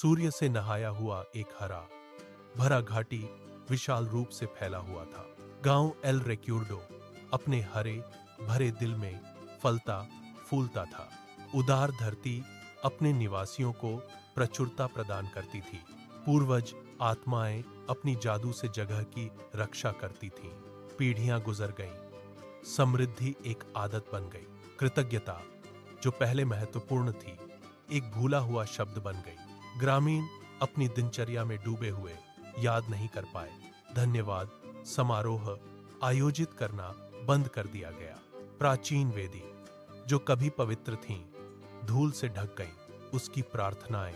सूर्य से नहाया हुआ एक हरा भरा घाटी विशाल रूप से फैला हुआ था। गांव एल रेक्यूर्डो अपने हरे भरे दिल में फलता फूलता था। उदार धरती अपने निवासियों को प्रचुरता प्रदान करती थी। पूर्वज आत्माएं अपनी जादू से जगह की रक्षा करती थीं। पीढ़ियां गुजर गईं, समृद्धि एक आदत बन गई। कृतज्ञता जो पहले महत्वपूर्ण थी, एक भूला हुआ शब्द बन गई। ग्रामीण अपनी दिनचर्या में डूबे हुए याद नहीं कर पाए। धन्यवाद समारोह आयोजित करना बंद कर दिया गया। प्राचीन वेदी जो कभी पवित्र थीं, धूल से ढक गईं। उसकी प्रार्थनाएं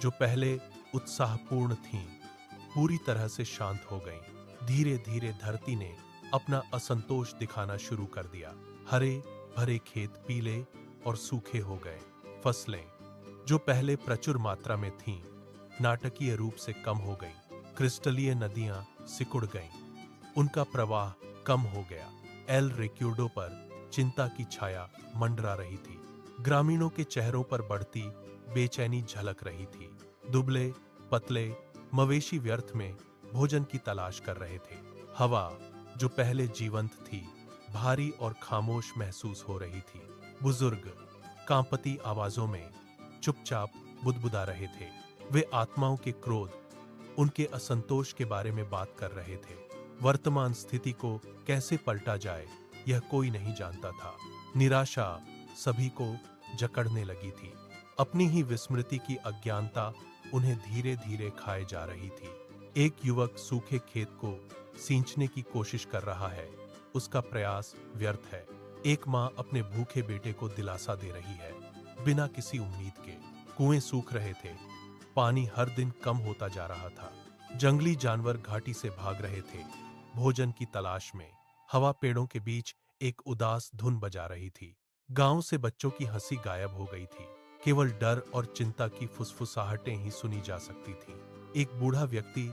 जो पहले उत्साहपूर्ण थीं, पूरी तरह से शांत हो गईं। धीरे धीरे धरती ने अपना असंतोष दिखाना शुरू कर दिया। हरे भरे खेत पीले और सूखे हो गए। फसलें जो पहले प्रचुर मात्रा में थीं, नाटकीय रूप से कम हो गईं। क्रिस्टलीय नदियां सिकुड़ गईं, उनका प्रवाह कम हो गया। एल रेक्यूर्डो पर चिंता की छाया मंडरा रही थी। ग्रामीणों के चेहरों पर बढ़ती बेचैनी झलक रही थी। दुबले पतले मवेशी व्यर्थ में भोजन की तलाश कर रहे थे। हवा जो पहले जीवंत थी, भारी और खामोश महसूस हो रही थी। बुजुर्ग कांपती आवाजों में चुपचाप बुदबुदा रहे थे। वे आत्माओं के क्रोध, उनके असंतोष के बारे में बात कर रहे थे। वर्तमान स्थिति को कैसे पलटा जाए, यह कोई नहीं जानता था। निराशा सभी को जकड़ने लगी थी। अपनी ही विस्मृति की अज्ञानता उन्हें धीरे धीरे खाए जा रही थी। एक युवक सूखे खेत को सींचने की कोशिश कर रहा है। उसका प्रयास व्यर्थ है। एक माँ अपने भूखे बेटे को दिलासा दे रही है, बिना किसी उम्मीद के। कुएं सूख रहे थे, पानी हर दिन कम होता जा रहा था। जंगली जानवर घाटी से भाग रहे थे, भोजन की तलाश में। हवा पेड़ों के बीच एक उदास धुन बजा रही थी। गांव से बच्चों की हंसी गायब हो गई थी। केवल डर और चिंता की फुसफुसाहटें ही सुनी जा सकती थीं। एक बूढ़ा व्यक्ति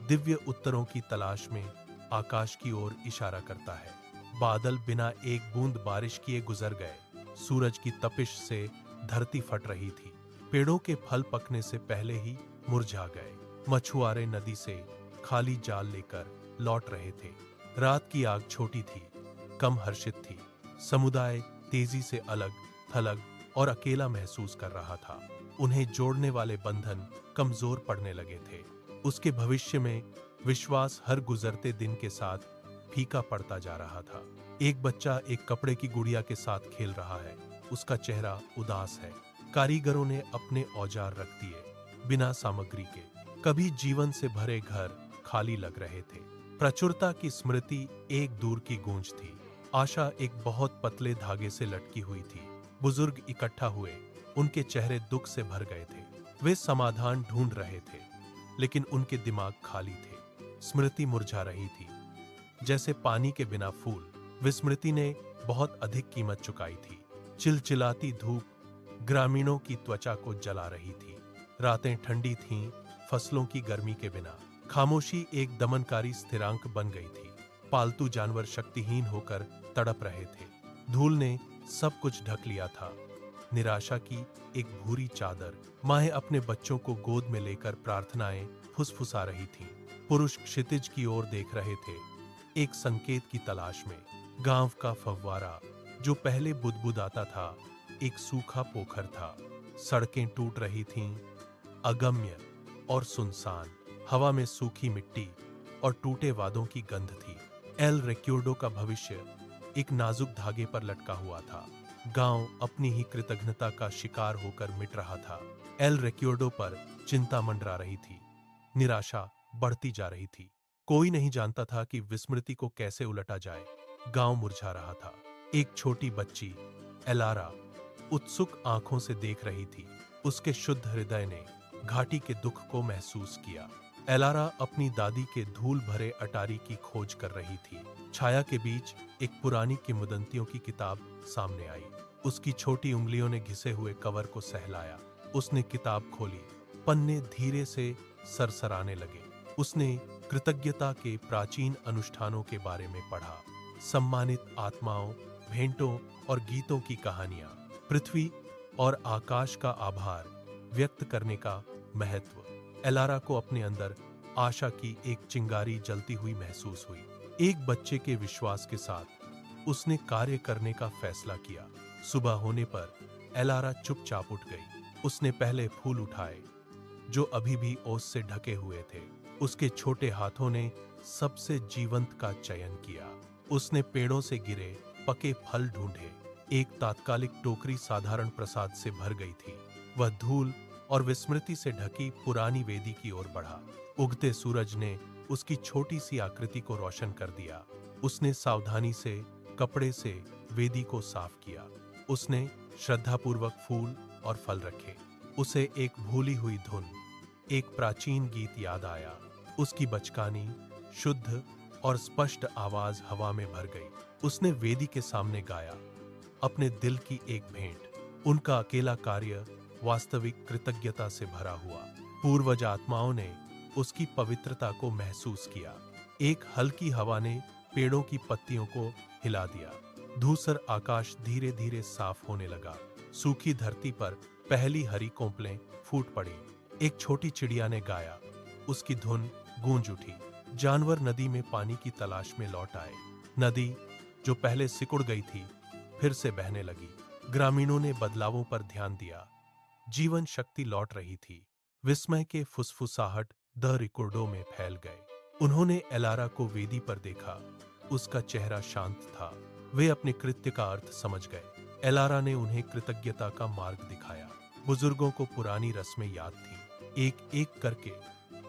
दिव्य उत्तरों की तलाश में आकाश की ओर इशारा करता है। बादल बिना एक बूंद बारिश किए गुजर गए। सूरज की तपिश से धरती फट रही थी। पेड़ों के फल पकने से पहले ही मुरझा गए। मछुआरे नदी से खाली जाल लेकर लौट रहे थे। रात की आग छोटी थी, कम हर्षित थी। समुदाय तेजी से अलग थलग और अकेला महसूस कर रहा था। उन्हें जोड़ने वाले बंधन कमजोर पड़ने लगे थे। उसके भविष्य में विश्वास हर गुजरते दिन के साथ फीका पड़ता जा रहा था। एक बच्चा एक कपड़े की गुड़िया के साथ खेल रहा है। उसका चेहरा उदास है। कारीगरों ने अपने औजार रख दिए, बिना सामग्री के। कभी जीवन से भरे घर खाली लग रहे थे। प्रचुरता की स्मृति एक दूर की गूंज थी। आशा एक बहुत पतले धागे से लटकी हुई थी। बुजुर्ग इकट्ठा हुए, उनके चेहरे दुख से भर गए थे। वे समाधान ढूंढ रहे थे, लेकिन उनके दिमाग खाली थे। स्मृति मुरझा रही थी, जैसे पानी के बिना फूल। विस्मृति ने बहुत अधिक कीमत चुकाई थी। चिलचिलाती धूप ग्रामीणों की त्वचा को जला रही थी। रातें ठंडी थीं, फसलों की गर्मी के बिना। खामोशी एक दमनकारी स्थिरांक बन गई थी। पालतू जानवर शक्तिहीन होकर तड़प रहे थे। धूल ने सब कुछ ढक लिया था। निराशा की एक भूरी चादर। माएं अपने बच्चों को गोद में लेकर प्रार्थनाएं फुसफुसा रही थीं। पुरुष क्षितिज की ओर देख रहे थे, एक संकेत की तलाश में। गांव का फव्वारा जो पहले बुदबुदाता था, एक सूखा पोखर था। सड़कें टूट रही थीं, अगम्य और सुनसान। हवा में सूखी मिट्टी और टूटे वादों की गंध थी। एल रेक्यूर्डो का भविष्य एक नाजुक धागे पर लटका हुआ था। गांव अपनी ही कृतज्ञता का शिकार होकर मिट रहा था। एल रेक्यूर्डो पर चिंता मंडरा रही थी। निराशा बढ़ती जा रही थी। कोई नहीं जानता था कि विस्मृति को कैसे उलटा जाए। गांव मुरझा रहा था। एक छोटी बच्ची एलारा उत्सुक आंखों से देख रही थी। उसके शुद्ध हृदय ने घाटी के दुख को महसूस किया। एलारा अपनी दादी के धूल भरे अटारी की खोज कर रही थी। छाया के बीच एक पुरानी किंवदंतियों की किताब सामने आई। उसकी छोटी उंगलियों ने घिसे हुए कवर को सहलाया। उसने किताब खोली। पन्ने धीरे से सरसराने लगे। उसने कृतज्ञता के प्राचीन अनुष्ठानों के बारे में पढ़ा। सम्मानित आत्माओं, भेंटों और गीतों की कहानियां। पृथ्वी और आकाश का आभार व्यक्त करने का महत्व। एलारा को अपने अंदर आशा की एक चिंगारी जलती हुई महसूस हुई। एक बच्चे के विश्वास के साथ उसने कार्य करने का फैसला किया। सुबह होने पर एलारा चुपचाप उठ गई। उसने पहले फूल उठाए जो अभी भी ओस से ढके हुए थे। उसके छोटे हाथों ने सबसे जीवंत का चयन किया। उसने पेड़ों से गिरे पके फल ढूंढे। एक तात्कालिक टोकरी साधारण प्रसाद से भर गई थी। वह धूल और विस्मृति से ढकी पुरानी वेदी की ओर बढ़ा। उगते सूरज ने उसकी छोटी सी आकृति को रोशन कर दिया। उसने सावधानी से कपड़े से वेदी को साफ किया। उसने श्रद्धापूर्वक फूल और फल रखे। उसे एक भूली हुई धुन, एक प्राचीन गीत याद आया। उसकी बचकानी, शुद्ध और स्पष्ट आवाज हवा में भर गई। उसने वेदी के सामने गाया, अपने दिल की एक भेंट। उनका अकेला कार्य वास्तविक कृतज्ञता से भरा हुआ। पूर्वज आत्माओं ने उसकी पवित्रता को महसूस किया। एक हल्की हवा ने पेड़ों की पत्तियों को हिला दिया। धूसर आकाश धीरे धीरे साफ होने लगा। सूखी धरती पर पहली हरी कोंपलें फूट पड़ी। एक छोटी चिड़िया ने गाया, उसकी धुन गूंज उठी। जानवर नदी में पानी की तलाश में लौट आए। नदी जो पहले सिकुड़ गई थी फिर से बहने लगी। ग्रामीणों ने बदलावों पर ध्यान दिया। जीवन शक्ति लौट रही थी। विस्मय के फुसफुसाहट द रिकॉर्डो में फैल गए। उन्होंने एलारा को वेदी पर देखा। उसका चेहरा शांत था। वे अपने कृत्य का अर्थ समझ गए। एलारा ने उन्हें कृतज्ञता का मार्ग दिखाया। बुजुर्गों को पुरानी रस्में याद थी। एक एक करके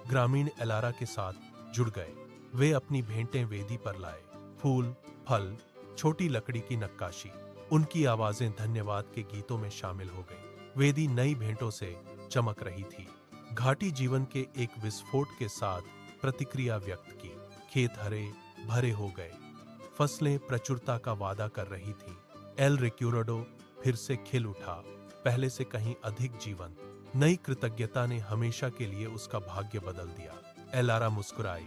ग्रामीण एलारा के साथ जुड़ गए। वे अपनी भेंटें वेदी पर लाए। फूल, फल, छोटी लकड़ी की नक्काशी। उनकी आवाजें धन्यवाद के गीतों में शामिल हो गई। वेदी नई भेंटों से चमक रही थी। घाटी जीवन के एक विस्फोट के साथ प्रतिक्रिया व्यक्त की। खेत हरे भरे हो गए। फसलें प्रचुरता का वादा कर रही थीं। एल रिक्यूरडो फिर से खिल उठा, पहले से कहीं अधिक जीवंत। नई कृतज्ञता ने हमेशा के लिए उसका भाग्य बदल दिया। एलारा मुस्कुराई।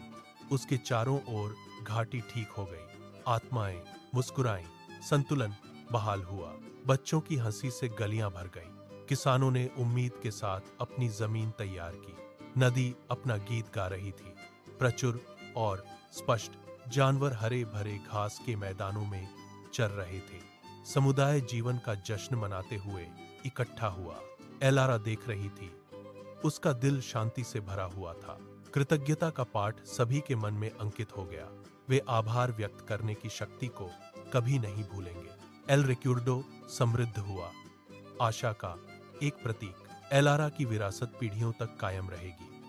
उसके चारों ओर घाटी ठीक हो गई। आत्माएं मुस्कुराईं। संतुलन बहाल हुआ। बच्चों की हंसी से गलियां भर गईं। किसानों ने उम्मीद के साथ अपनी जमीन तैयार की। नदी अपना गीत गा रही थी, प्रचुर और स्पष्ट। जानवर हरे भरे घास के मैदानों में चर रहे थे। समुदाय जीवन का जश्न मनाते हुए इकट्ठा हुआ। एलारा देख रही थी। उसका दिल शांति से भरा हुआ था। कृतज्ञता का पाठ सभी के मन में अंकित हो गया। वे आभार व्यक्त करने की शक्ति को कभी नहीं भूलेंगे। एल रिक्यूर्डो समृद्ध हुआ, आशा का एक प्रतीक। एलारा की विरासत पीढ़ियों तक कायम रहेगी।